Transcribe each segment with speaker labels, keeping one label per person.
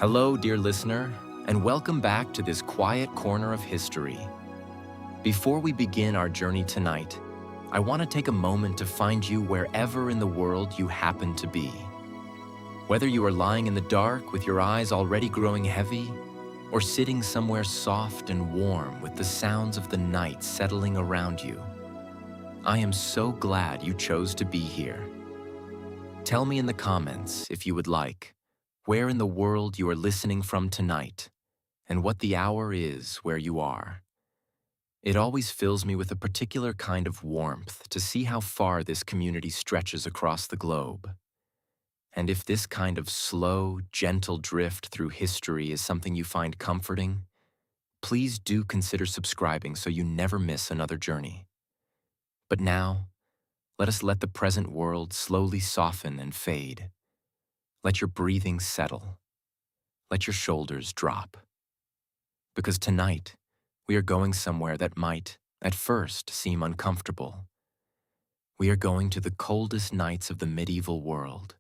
Speaker 1: Hello, dear listener, and welcome back to this quiet corner of history. Before we begin our journey tonight, I want to take a moment to find you wherever in the world you happen to be. Whether you are lying in the dark with your eyes already growing heavy, or sitting somewhere soft and warm with the sounds of the night settling around you, I am so glad you chose to be here. Tell me in the comments, if you would like, where in the world you are listening from tonight, and what the hour is where you are. It always fills me with a particular kind of warmth to see how far this community stretches across the globe. And if this kind of slow, gentle drift through history is something you find comforting, please do consider subscribing so you never miss another journey. But now, let the present world slowly soften and fade. Let your breathing settle. Let your shoulders drop. Because tonight, we are going somewhere that might, at first, seem uncomfortable. We are going to the coldest nights of the medieval world.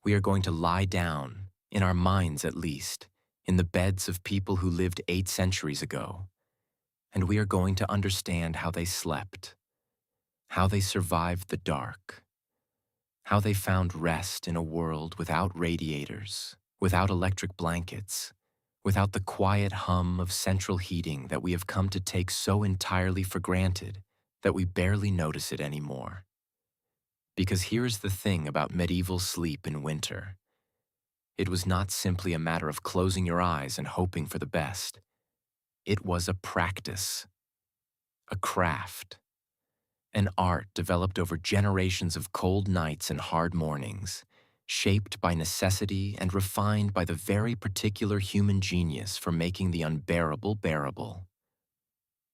Speaker 1: We are going to lie down, in our minds at least, in the beds of people who lived 8 centuries ago. And we are going to understand how they slept, how they survived the dark, how they found rest in a world without radiators, without electric blankets, without the quiet hum of central heating that we have come to take so entirely for granted that we barely notice it anymore. Because here's the thing about medieval sleep in winter. It was not simply a matter of closing your eyes and hoping for the best. It was a practice, a craft, an art developed over generations of cold nights and hard mornings, shaped by necessity and refined by the very particular human genius for making the unbearable bearable.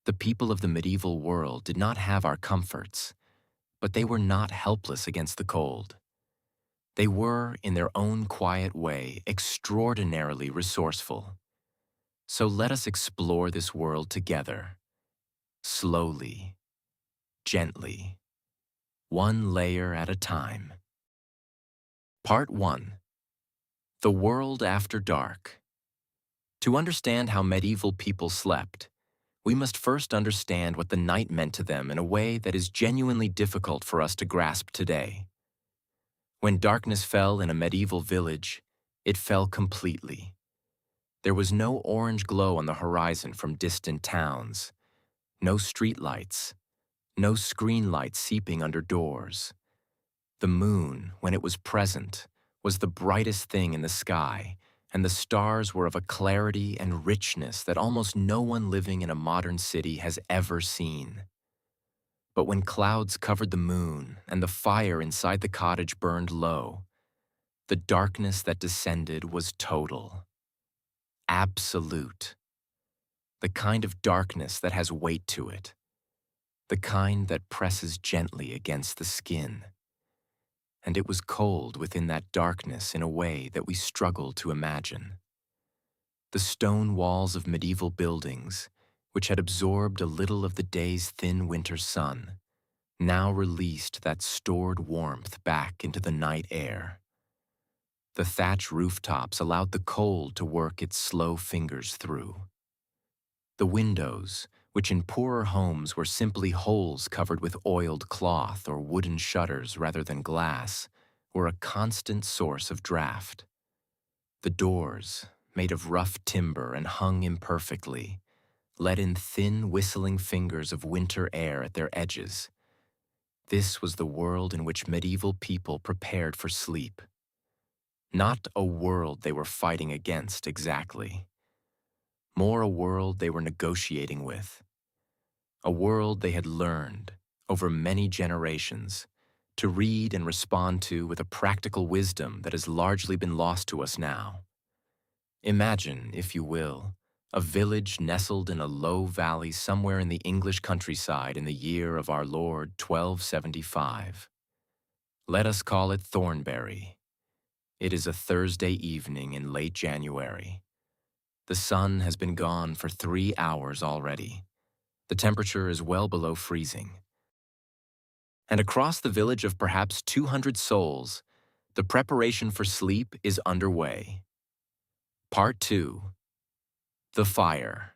Speaker 1: The people of the medieval world did not have our comforts, but they were not helpless against the cold. They were, in their own quiet way, extraordinarily resourceful. So let us explore this world together, slowly, gently, one layer at a time. Part 1. The World After Dark. To understand how medieval people slept, we must first understand what the night meant to them in a way that is genuinely difficult for us to grasp today. When darkness fell in a medieval village, it fell completely. There was no orange glow on the horizon from distant towns, no streetlights, no screen lights seeping under doors. The moon, when it was present, was the brightest thing in the sky, and the stars were of a clarity and richness that almost no one living in a modern city has ever seen. But when clouds covered the moon and the fire inside the cottage burned low, the darkness that descended was total, absolute. The kind of darkness that has weight to it, the kind that presses gently against the skin. And it was cold within that darkness in a way that we struggle to imagine. The stone walls of medieval buildings, which had absorbed a little of the day's thin winter sun, now released that stored warmth back into the night air. The thatch rooftops allowed the cold to work its slow fingers through. The windows, which in poorer homes were simply holes covered with oiled cloth or wooden shutters rather than glass, were a constant source of draught. The doors, made of rough timber and hung imperfectly, let in thin, whistling fingers of winter air at their edges. This was the world in which medieval people prepared for sleep. Not a world they were fighting against exactly. More a world they were negotiating with. A world they had learned, over many generations, to read and respond to with a practical wisdom that has largely been lost to us now. Imagine, if you will, a village nestled in a low valley somewhere in the English countryside in the year of our Lord 1275. Let us call it Thornbury. It is a Thursday evening in late January. The sun has been gone for 3 hours already. The temperature is well below freezing. And across the village of perhaps 200 souls, the preparation for sleep is underway. Part 2. The Fire.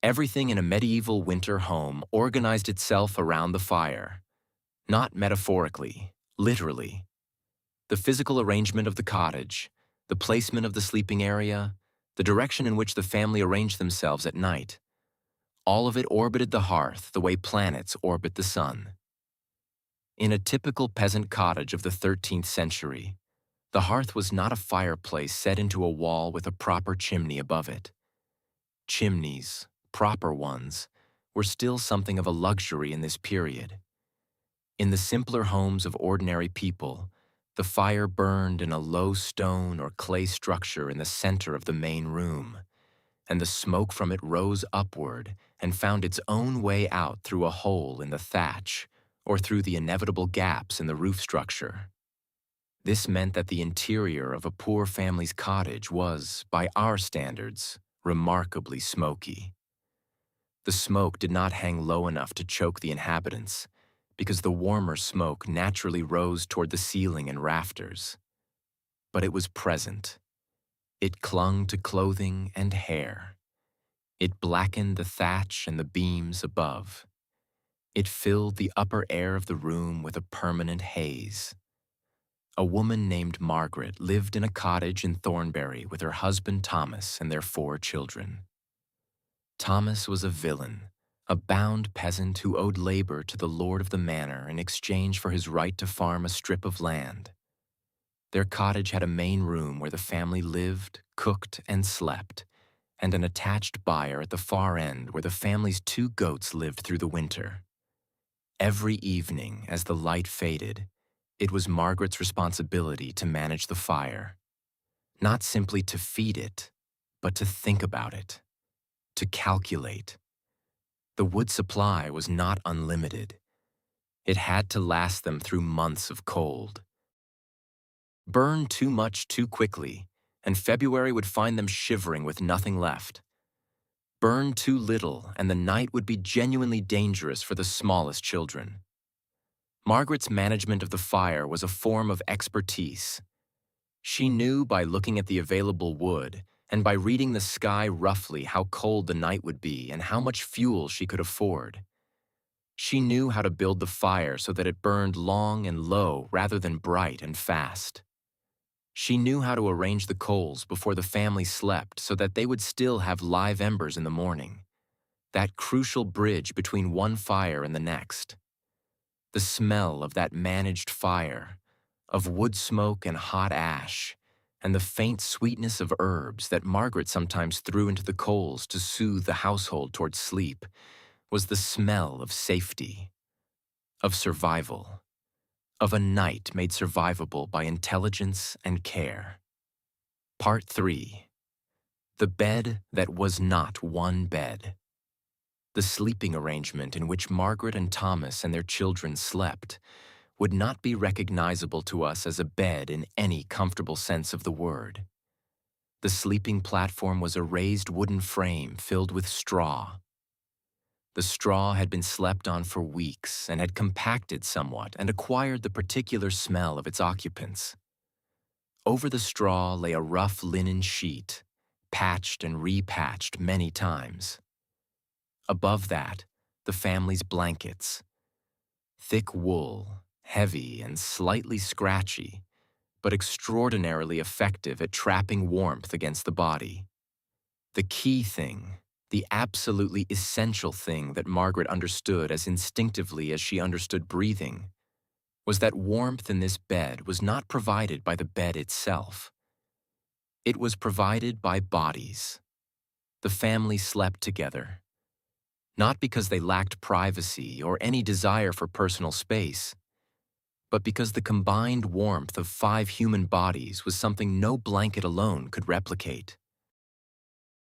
Speaker 1: Everything in a medieval winter home organized itself around the fire. Not metaphorically, literally. The physical arrangement of the cottage, the placement of the sleeping area, the direction in which the family arranged themselves at night. All of it orbited the hearth the way planets orbit the sun. In a typical peasant cottage of the 13th century, the hearth was not a fireplace set into a wall with a proper chimney above it. Chimneys, proper ones, were still something of a luxury in this period. In the simpler homes of ordinary people, the fire burned in a low stone or clay structure in the center of the main room, and the smoke from it rose upward and found its own way out through a hole in the thatch or through the inevitable gaps in the roof structure. This meant that the interior of a poor family's cottage was, by our standards, remarkably smoky. The smoke did not hang low enough to choke the inhabitants, because the warmer smoke naturally rose toward the ceiling and rafters. But it was present. It clung to clothing and hair. It blackened the thatch and the beams above. It filled the upper air of the room with a permanent haze. A woman named Margaret lived in a cottage in Thornbury with her husband Thomas and their 4 children. Thomas was a villain, a bound peasant who owed labor to the lord of the manor in exchange for his right to farm a strip of land. Their cottage had a main room where the family lived, cooked, and slept, and an attached byre at the far end where the family's 2 goats lived through the winter. Every evening, as the light faded, it was Margaret's responsibility to manage the fire. Not simply to feed it, but to think about it, to calculate. The wood supply was not unlimited. It had to last them through months of cold. Burn too much too quickly, and February would find them shivering with nothing left. Burn too little, and the night would be genuinely dangerous for the smallest children. Margaret's management of the fire was a form of expertise. She knew by looking at the available wood and by reading the sky roughly how cold the night would be and how much fuel she could afford. She knew how to build the fire so that it burned long and low rather than bright and fast. She knew how to arrange the coals before the family slept so that they would still have live embers in the morning, that crucial bridge between one fire and the next. The smell of that managed fire, of wood smoke and hot ash, and the faint sweetness of herbs that Margaret sometimes threw into the coals to soothe the household toward sleep, was the smell of safety, of survival, of a night made survivable by intelligence and care. Part 3. The bed that was not one bed. The sleeping arrangement in which Margaret and Thomas and their children slept would not be recognizable to us as a bed in any comfortable sense of the word. The sleeping platform was a raised wooden frame filled with straw. The straw had been slept on for weeks and had compacted somewhat and acquired the particular smell of its occupants. Over the straw lay a rough linen sheet, patched and repatched many times. Above that, the family's blankets. Thick wool, heavy and slightly scratchy, but extraordinarily effective at trapping warmth against the body. The key thing, the absolutely essential thing that Margaret understood as instinctively as she understood breathing, was that warmth in this bed was not provided by the bed itself. It was provided by bodies. The family slept together. Not because they lacked privacy or any desire for personal space, but because the combined warmth of 5 human bodies was something no blanket alone could replicate.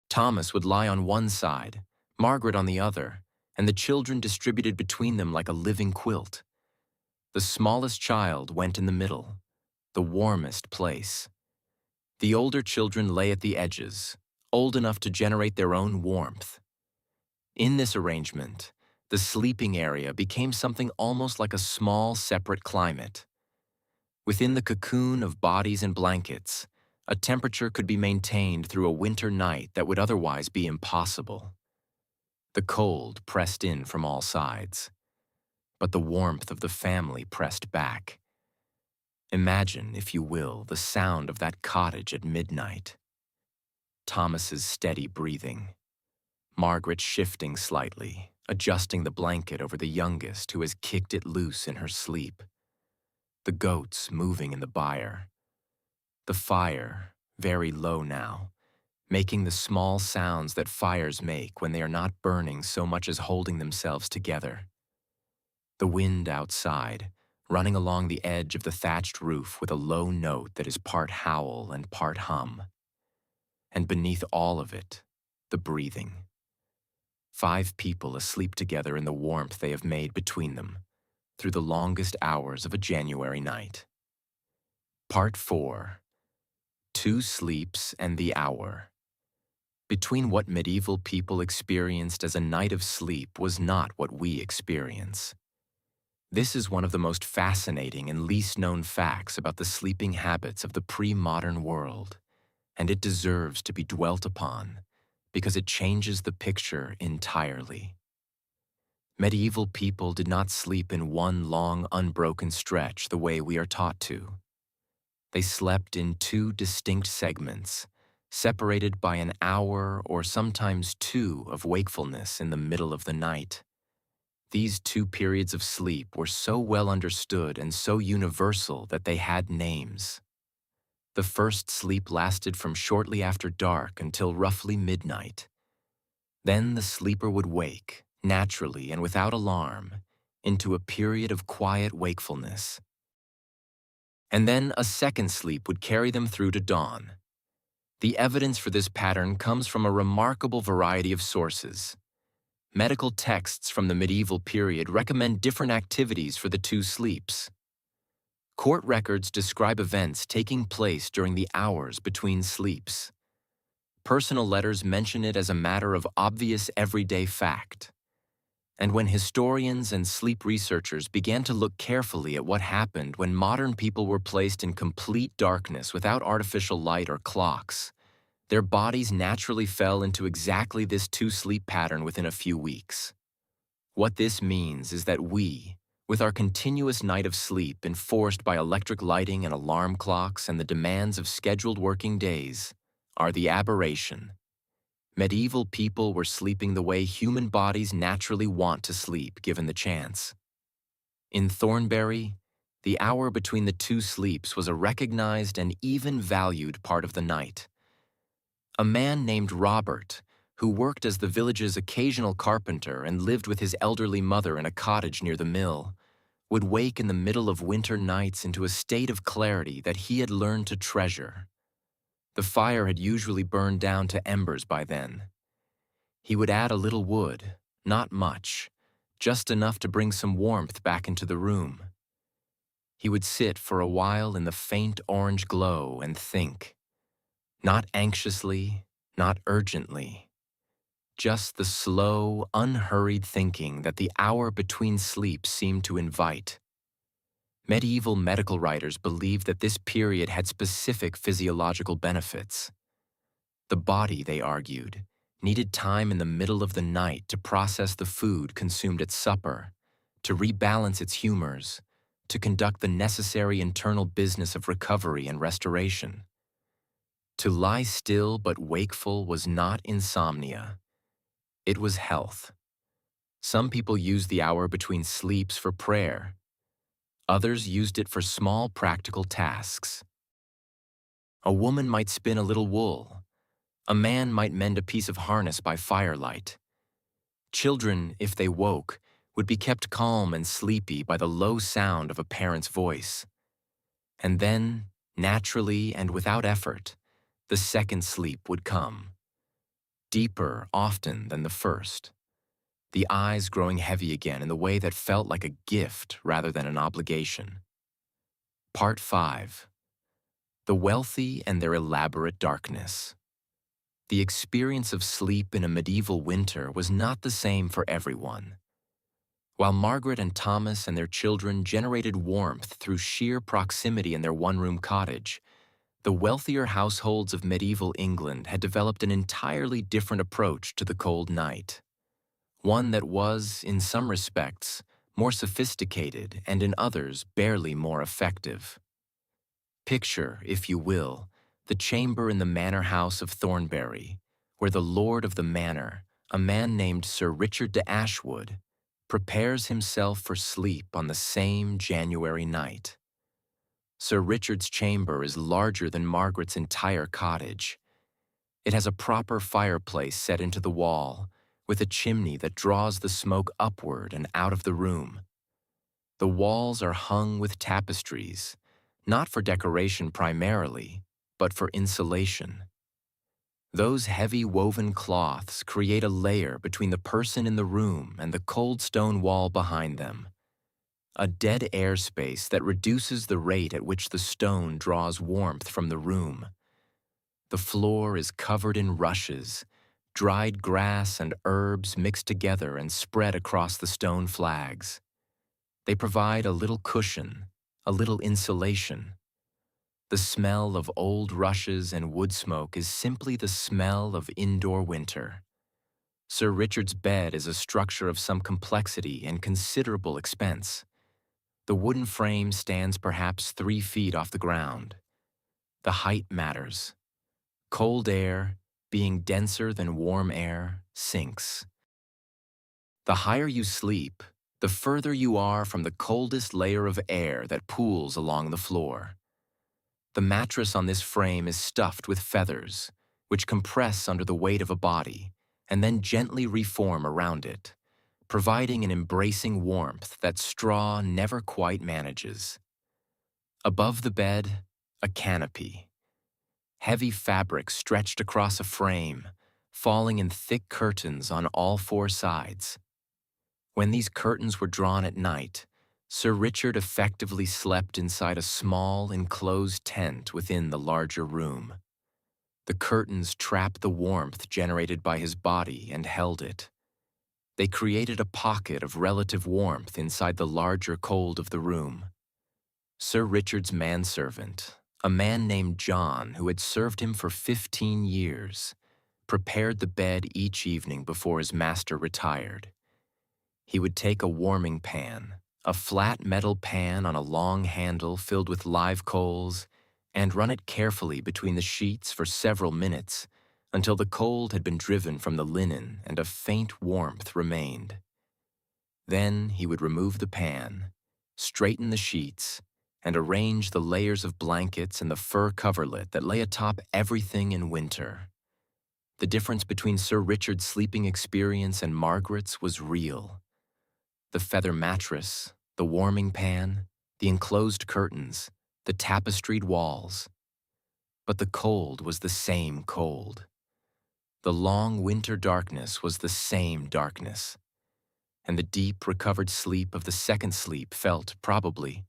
Speaker 1: Thomas would lie on one side, Margaret on the other, and the children distributed between them like a living quilt. The smallest child went in the middle, the warmest place. The older children lay at the edges, old enough to generate their own warmth. In this arrangement, the sleeping area became something almost like a small, separate climate. Within the cocoon of bodies and blankets, A temperature could be maintained through a winter night that would otherwise be impossible. The cold pressed in from all sides, but the warmth of the family pressed back. Imagine, if you will, the sound of that cottage at midnight. Thomas's steady breathing, Margaret shifting slightly, adjusting the blanket over the youngest who has kicked it loose in her sleep. The goats moving in the byre. The fire, very low now, making the small sounds that fires make when they are not burning so much as holding themselves together. The wind outside, running along the edge of the thatched roof with a low note that is part howl and part hum. And beneath all of it, the breathing. 5 people asleep together in the warmth they have made between them, through the longest hours of a January night. Part 4. 2 sleeps and the hour. Between what medieval people experienced as a night of sleep was not what we experience. This is one of the most fascinating and least known facts about the sleeping habits of the pre-modern world, and it deserves to be dwelt upon because it changes the picture entirely. Medieval people did not sleep in one long, unbroken stretch the way we are taught to. They slept in 2 distinct segments, separated by an hour or sometimes 2 of wakefulness in the middle of the night. These 2 periods of sleep were so well understood and so universal that they had names. The first sleep lasted from shortly after dark until roughly midnight. Then the sleeper would wake, naturally and without alarm, into a period of quiet wakefulness. And then a second sleep would carry them through to dawn. The evidence for this pattern comes from a remarkable variety of sources. Medical texts from the medieval period recommend different activities for the 2 sleeps. Court records describe events taking place during the hours between sleeps. Personal letters mention it as a matter of obvious everyday fact. And when historians and sleep researchers began to look carefully at what happened when modern people were placed in complete darkness without artificial light or clocks, their bodies naturally fell into exactly this 2-sleep pattern within a few weeks. What this means is that we, with our continuous night of sleep enforced by electric lighting and alarm clocks and the demands of scheduled working days, are the aberration. Medieval people were sleeping the way human bodies naturally want to sleep given the chance. In Thornbury, the hour between the 2 sleeps was a recognized and even valued part of the night. A man named Robert, who worked as the village's occasional carpenter and lived with his elderly mother in a cottage near the mill, would wake in the middle of winter nights into a state of clarity that he had learned to treasure. The fire had usually burned down to embers by then. He would add a little wood, not much, just enough to bring some warmth back into the room. He would sit for a while in the faint orange glow and think, not anxiously, not urgently, just the slow, unhurried thinking that the hour between sleeps seemed to invite. Medieval medical writers believed that this period had specific physiological benefits. The body, they argued, needed time in the middle of the night to process the food consumed at supper, to rebalance its humors, to conduct the necessary internal business of recovery and restoration. To lie still but wakeful was not insomnia. It was health. Some people used the hour between sleeps for prayer. Others used it for small practical tasks. A woman might spin a little wool. A man might mend a piece of harness by firelight. Children, if they woke, would be kept calm and sleepy by the low sound of a parent's voice. And then, naturally and without effort, the second sleep would come. Deeper often than the first. The eyes growing heavy again in the way that felt like a gift rather than an obligation. Part 5. The wealthy and their elaborate darkness. The experience of sleep in a medieval winter was not the same for everyone. While Margaret and Thomas and their children generated warmth through sheer proximity in their one-room cottage, The wealthier households of medieval England had developed an entirely different approach to the cold night, one that was, in some respects, more sophisticated and in others barely more effective. Picture, if you will, the chamber in the manor house of Thornbury, where the lord of the manor, a man named Sir Richard de Ashwood, prepares himself for sleep on the same January night. Sir Richard's chamber is larger than Margaret's entire cottage. It has a proper fireplace set into the wall, with a chimney that draws the smoke upward and out of the room. The walls are hung with tapestries, not for decoration primarily, but for insulation. Those heavy woven cloths create a layer between the person in the room and the cold stone wall behind them, a dead air space that reduces the rate at which the stone draws warmth from the room. The floor is covered in rushes, dried grass and herbs mixed together and spread across the stone flags. They provide a little cushion, a little insulation. The smell of old rushes and wood smoke is simply the smell of indoor winter. Sir Richard's bed is a structure of some complexity and considerable expense. The wooden frame stands perhaps 3 feet off the ground. The height matters. Cold air, being denser than warm air, sinks. The higher you sleep, the further you are from the coldest layer of air that pools along the floor. The mattress on this frame is stuffed with feathers, which compress under the weight of a body and then gently reform around it, providing an embracing warmth that straw never quite manages. Above the bed, a canopy. Heavy fabric stretched across a frame, falling in thick curtains on all 4 sides. When these curtains were drawn at night, Sir Richard effectively slept inside a small, enclosed tent within the larger room. The curtains trapped the warmth generated by his body and held it. They created a pocket of relative warmth inside the larger cold of the room. Sir Richard's manservant, a man named John who had served him for 15 years, prepared the bed each evening before his master retired. He would take a warming pan, a flat metal pan on a long handle filled with live coals, and run it carefully between the sheets for several minutes until the cold had been driven from the linen and a faint warmth remained. Then he would remove the pan, straighten the sheets, and arrange the layers of blankets and the fur coverlet that lay atop everything in winter. The difference between Sir Richard's sleeping experience and Margaret's was real. The feather mattress, the warming pan, the enclosed curtains, the tapestried walls. But the cold was the same cold. The long winter darkness was the same darkness. And the deep, recovered sleep of the second sleep felt, probably,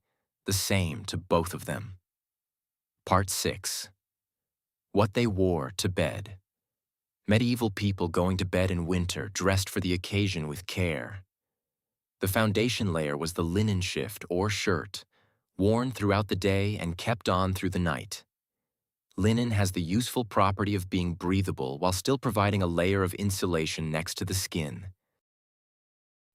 Speaker 1: the same to both of them. Part 6. What they wore to bed. Medieval people going to bed in winter dressed for the occasion with care. The foundation layer was the linen shift or shirt, worn throughout the day and kept on through the night. Linen has the useful property of being breathable while still providing a layer of insulation next to the skin.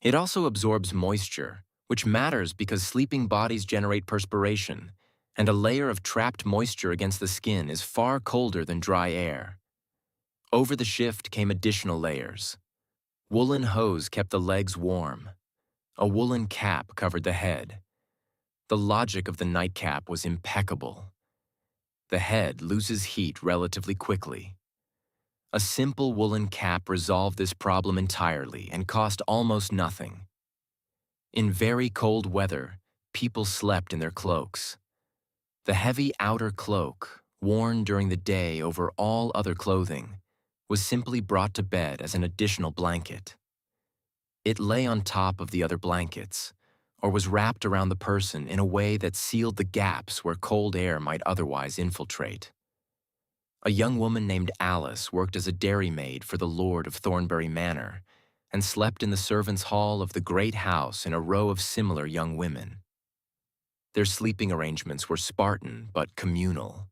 Speaker 1: It also absorbs moisture, which matters because sleeping bodies generate perspiration, and a layer of trapped moisture against the skin is far colder than dry air. Over the shift came additional layers. Woolen hose kept the legs warm. A woolen cap covered the head. The logic of the nightcap was impeccable. The head loses heat relatively quickly. A simple woolen cap resolved this problem entirely and cost almost nothing. In very cold weather, people slept in their cloaks. The heavy outer cloak, worn during the day over all other clothing, was simply brought to bed as an additional blanket. It lay on top of the other blankets, or was wrapped around the person in a way that sealed the gaps where cold air might otherwise infiltrate. A young woman named Alice worked as a dairymaid for the lord of Thornbury Manor and slept in the servants' hall of the great house in a row of similar young women. Their sleeping arrangements were Spartan but communal.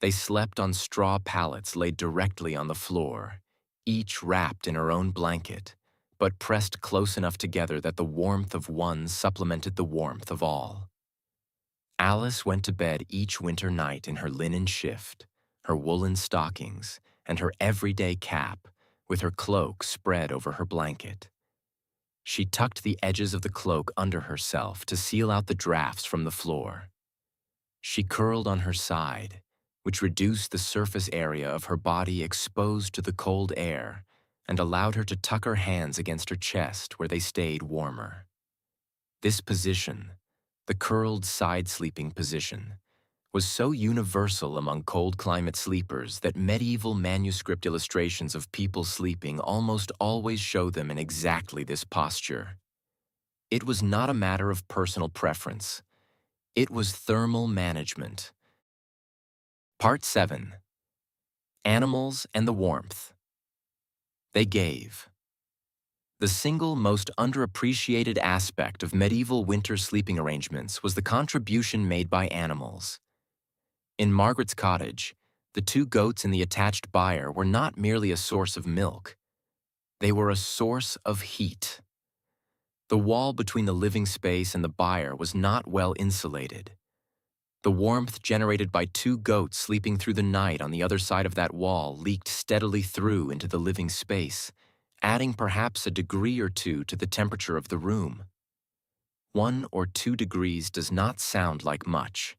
Speaker 1: They slept on straw pallets laid directly on the floor, each wrapped in her own blanket, but pressed close enough together that the warmth of one supplemented the warmth of all. Alice went to bed each winter night in her linen shift, her woolen stockings, and her everyday cap, with her cloak spread over her blanket. She tucked the edges of the cloak under herself to seal out the drafts from the floor. She curled on her side, which reduced the surface area of her body exposed to the cold air and allowed her to tuck her hands against her chest where they stayed warmer. This position, the curled side-sleeping position, was so universal among cold-climate sleepers that medieval manuscript illustrations of people sleeping almost always show them in exactly this posture. It was not a matter of personal preference. It was thermal management. Part 7. Animals and the Warmth. They gave. The single most underappreciated aspect of medieval winter sleeping arrangements was the contribution made by animals. In Margaret's cottage, the 2 goats and the attached byre were not merely a source of milk. They were a source of heat. The wall between the living space and the byre was not well insulated. The warmth generated by 2 goats sleeping through the night on the other side of that wall leaked steadily through into the living space, adding perhaps a degree or 2 to the temperature of the room. 1 or 2 degrees does not sound like much.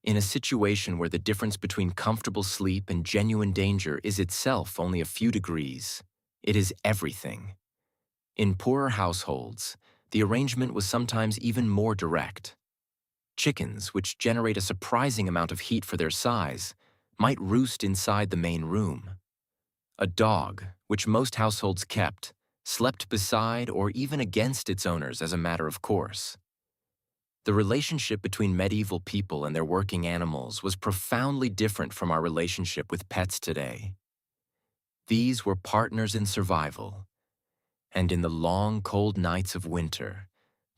Speaker 1: In a situation where the difference between comfortable sleep and genuine danger is itself only a few degrees, it is everything. In poorer households, the arrangement was sometimes even more direct. Chickens, which generate a surprising amount of heat for their size, might roost inside the main room. A dog, which most households kept, slept beside or even against its owners as a matter of course. The relationship between medieval people and their working animals was profoundly different from our relationship with pets today. These were partners in survival, and in the long, cold nights of winter,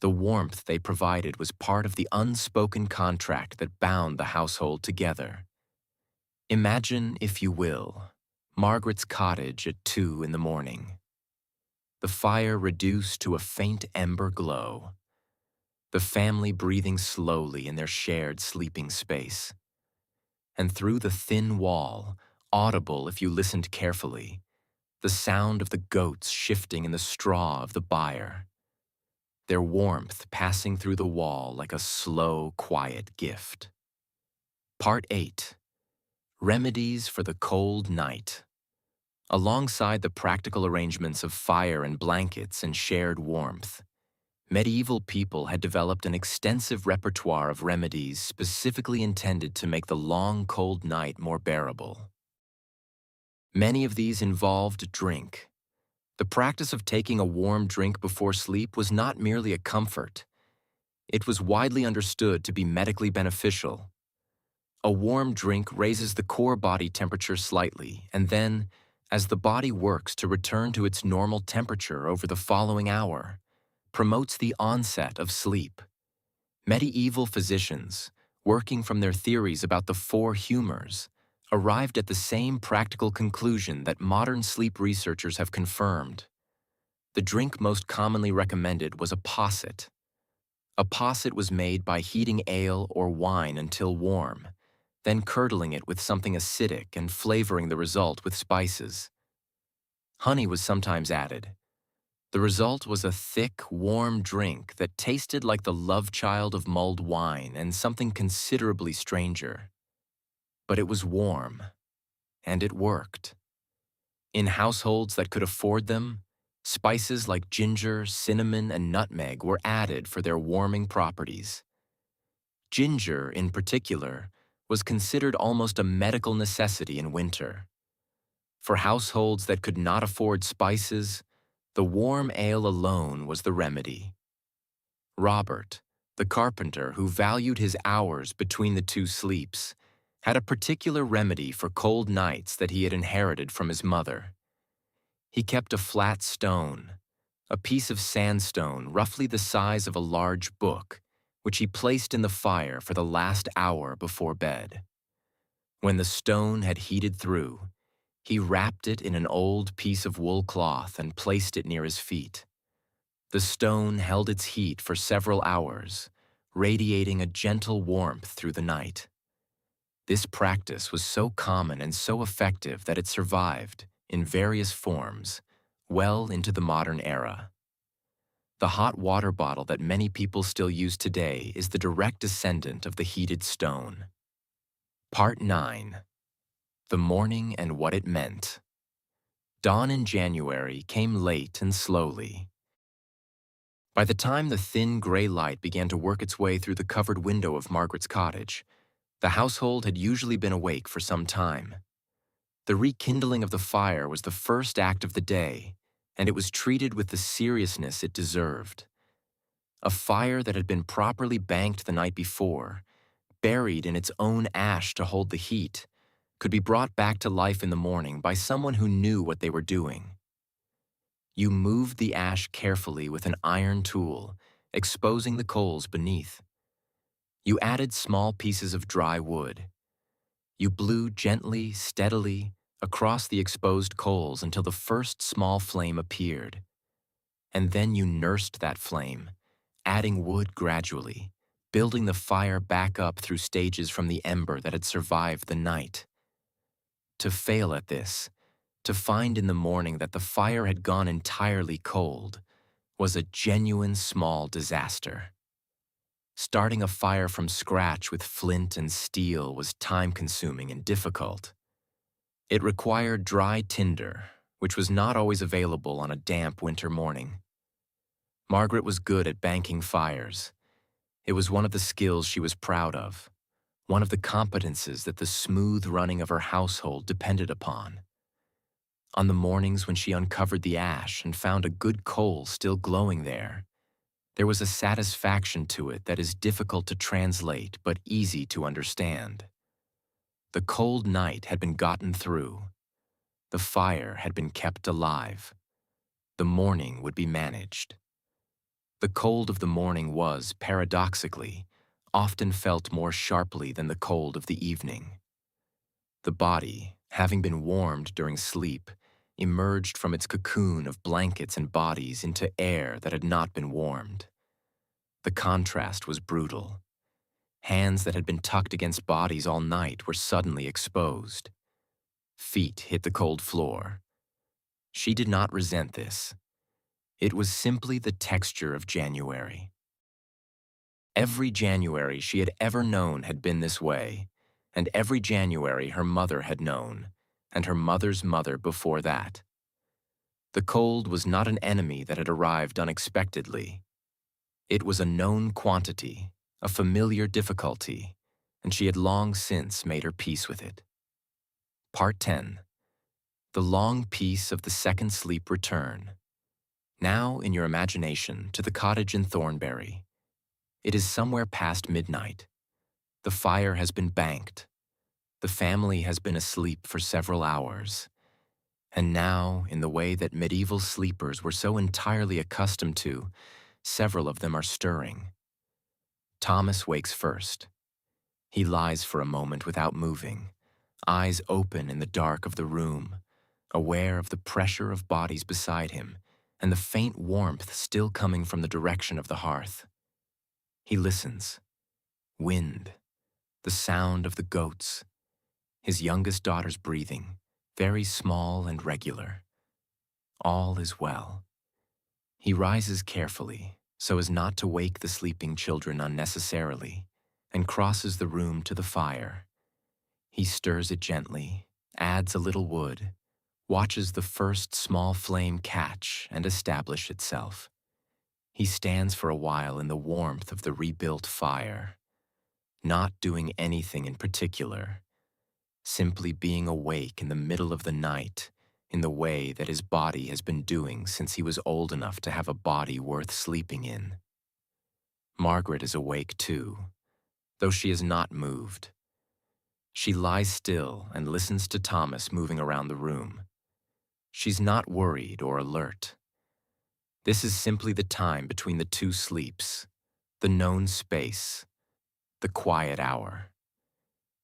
Speaker 1: the warmth they provided was part of the unspoken contract that bound the household together. Imagine, if you will, Margaret's cottage at 2 in the morning. The fire reduced to a faint ember glow. The family breathing slowly in their shared sleeping space. And through the thin wall, audible if you listened carefully, the sound of the goats shifting in the straw of the byre, their warmth passing through the wall like a slow, quiet gift. Part 8. Remedies for the cold night. Alongside the practical arrangements of fire and blankets and shared warmth, medieval people had developed an extensive repertoire of remedies specifically intended to make the long, cold night more bearable. Many of these involved drink. The practice of taking a warm drink before sleep was not merely a comfort. It was widely understood to be medically beneficial. A warm drink raises the core body temperature slightly, and then, as the body works to return to its normal temperature over the following hour, promotes the onset of sleep. Medieval physicians, working from their theories about the 4 humors, arrived at the same practical conclusion that modern sleep researchers have confirmed. The drink most commonly recommended was a posset. A posset was made by heating ale or wine until warm, then curdling it with something acidic and flavoring the result with spices. Honey was sometimes added. The result was a thick, warm drink that tasted like the love child of mulled wine and something considerably stranger. But it was warm, and it worked. In households that could afford them, spices like ginger, cinnamon, and nutmeg were added for their warming properties. Ginger, in particular, was considered almost a medical necessity in winter. For households that could not afford spices, the warm ale alone was the remedy. Robert, the carpenter who valued his hours between the 2 sleeps, had a particular remedy for cold nights that he had inherited from his mother. He kept a flat stone, a piece of sandstone roughly the size of a large book, which he placed in the fire for the last hour before bed. When the stone had heated through, he wrapped it in an old piece of wool cloth and placed it near his feet. The stone held its heat for several hours, radiating a gentle warmth through the night. This practice was so common and so effective that it survived, in various forms, well into the modern era. The hot water bottle that many people still use today is the direct descendant of the heated stone. Part 9. The Morning and What It Meant. Dawn in January came late and slowly. By the time the thin gray light began to work its way through the covered window of Margaret's cottage, the household had usually been awake for some time. The rekindling of the fire was the first act of the day, and it was treated with the seriousness it deserved. A fire that had been properly banked the night before, buried in its own ash to hold the heat, could be brought back to life in the morning by someone who knew what they were doing. You moved the ash carefully with an iron tool, exposing the coals beneath. You added small pieces of dry wood. You blew gently, steadily, across the exposed coals until the first small flame appeared. And then you nursed that flame, adding wood gradually, building the fire back up through stages from the ember that had survived the night. To fail at this, to find in the morning that the fire had gone entirely cold, was a genuine small disaster. Starting a fire from scratch with flint and steel was time-consuming and difficult. It required dry tinder, which was not always available on a damp winter morning. Margaret was good at banking fires. It was one of the skills she was proud of, one of the competences that the smooth running of her household depended upon. On the mornings when she uncovered the ash and found a good coal still glowing there was a satisfaction to it that is difficult to translate but easy to understand. The cold night had been gotten through. The fire had been kept alive. The morning would be managed. The cold of the morning was, paradoxically, often felt more sharply than the cold of the evening. The body, having been warmed during sleep, emerged from its cocoon of blankets and bodies into air that had not been warmed. The contrast was brutal. Hands that had been tucked against bodies all night were suddenly exposed. Feet hit the cold floor. She did not resent this. It was simply the texture of January. Every January she had ever known had been this way, and every January her mother had known, and her mother's mother before that. The cold was not an enemy that had arrived unexpectedly. It was a known quantity, a familiar difficulty, and she had long since made her peace with it. Part 10. The long peace of the second sleep return. Now, in your imagination, to the cottage in Thornbury. It is somewhere past midnight. The fire has been banked. The family has been asleep for several hours. And now, in the way that medieval sleepers were so entirely accustomed to, several of them are stirring. Thomas wakes first. He lies for a moment without moving, eyes open in the dark of the room, aware of the pressure of bodies beside him and the faint warmth still coming from the direction of the hearth. He listens. Wind, the sound of the goats, his youngest daughter's breathing, very small and regular. All is well. He rises carefully, so as not to wake the sleeping children unnecessarily, and crosses the room to the fire. He stirs it gently, adds a little wood, watches the first small flame catch and establish itself. He stands for a while in the warmth of the rebuilt fire, not doing anything in particular, simply being awake in the middle of the night in the way that his body has been doing since he was old enough to have a body worth sleeping in. Margaret is awake too, though she is not moved. She lies still and listens to Thomas moving around the room. She's not worried or alert. This is simply the time between the two sleeps, the known space, the quiet hour.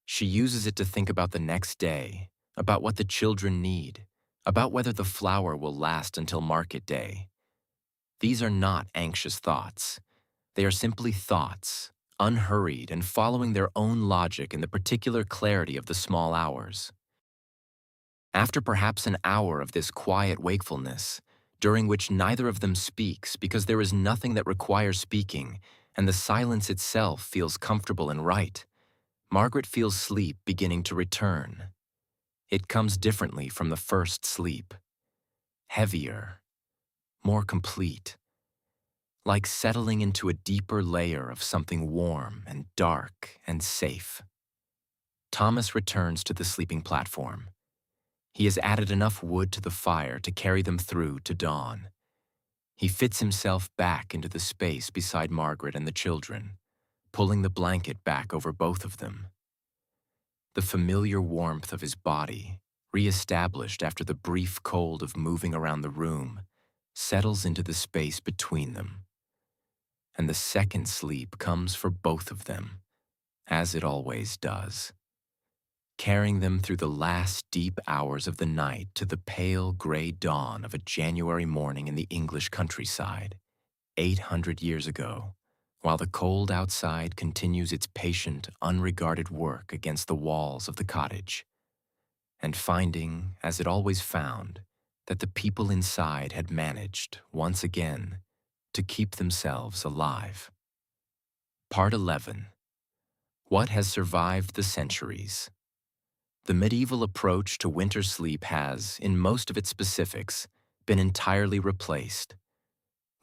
Speaker 1: She uses it to think about the next day, about what the children need, about whether the flour will last until market day. These are not anxious thoughts. They are simply thoughts, unhurried and following their own logic in the particular clarity of the small hours. After perhaps an hour of this quiet wakefulness, during which neither of them speaks because there is nothing that requires speaking, and the silence itself feels comfortable and right, Margaret feels sleep beginning to return. It comes differently from the first sleep. Heavier, more complete, like settling into a deeper layer of something warm and dark and safe. Thomas returns to the sleeping platform. He has added enough wood to the fire to carry them through to dawn. He fits himself back into the space beside Margaret and the children, pulling the blanket back over both of them. The familiar warmth of his body, re-established after the brief cold of moving around the room, settles into the space between them. And the second sleep comes for both of them, as it always does, carrying them through the last deep hours of the night to the pale gray dawn of a January morning in the English countryside, 800 years ago, while the cold outside continues its patient, unregarded work against the walls of the cottage, and finding, as it always found, that the people inside had managed, once again, to keep themselves alive. Part 11. What has survived the centuries? The medieval approach to winter sleep has, in most of its specifics, been entirely replaced.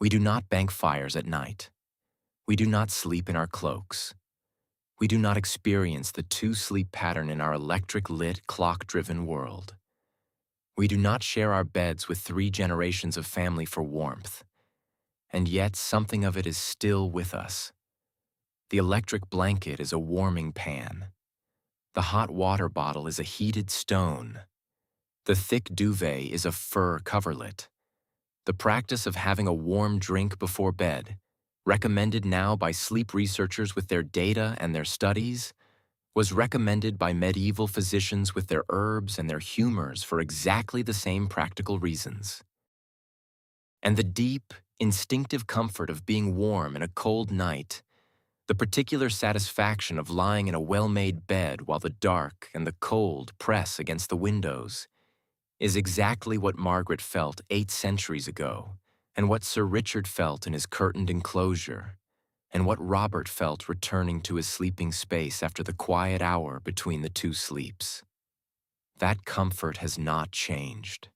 Speaker 1: We do not bank fires at night. We do not sleep in our cloaks. We do not experience the two-sleep pattern in our electric-lit, clock-driven world. We do not share our beds with 3 generations of family for warmth. And yet something of it is still with us. The electric blanket is a warming pan. The hot water bottle is a heated stone. The thick duvet is a fur coverlet. The practice of having a warm drink before bed, recommended now by sleep researchers with their data and their studies, was recommended by medieval physicians with their herbs and their humors for exactly the same practical reasons. And the deep, instinctive comfort of being warm in a cold night, the particular satisfaction of lying in a well-made bed while the dark and the cold press against the windows, is exactly what Margaret felt 8 centuries ago, and what Sir Richard felt in his curtained enclosure, and what Robert felt returning to his sleeping space after the quiet hour between the 2 sleeps. That comfort has not changed.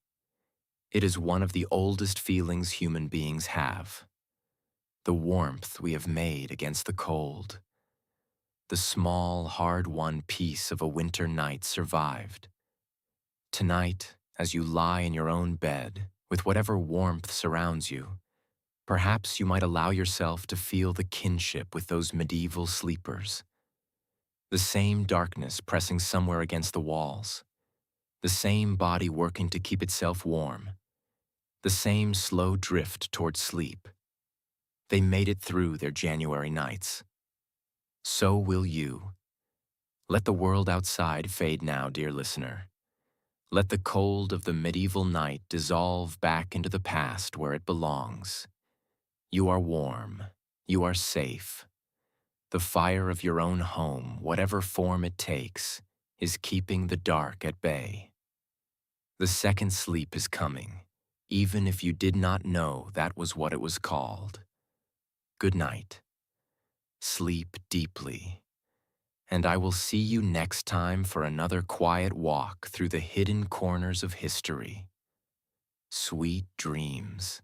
Speaker 1: It is one of the oldest feelings human beings have. The warmth we have made against the cold. The small, hard-won peace of a winter night survived. Tonight, as you lie in your own bed, with whatever warmth surrounds you, perhaps you might allow yourself to feel the kinship with those medieval sleepers. The same darkness pressing somewhere against the walls. The same body working to keep itself warm. The same slow drift toward sleep. They made it through their January nights. So will you. Let the world outside fade now, dear listener. Let the cold of the medieval night dissolve back into the past where it belongs. You are warm. You are safe. The fire of your own home, whatever form it takes, is keeping the dark at bay. The second sleep is coming, even if you did not know that was what it was called. Good night. Sleep deeply. And I will see you next time for another quiet walk through the hidden corners of history. Sweet dreams.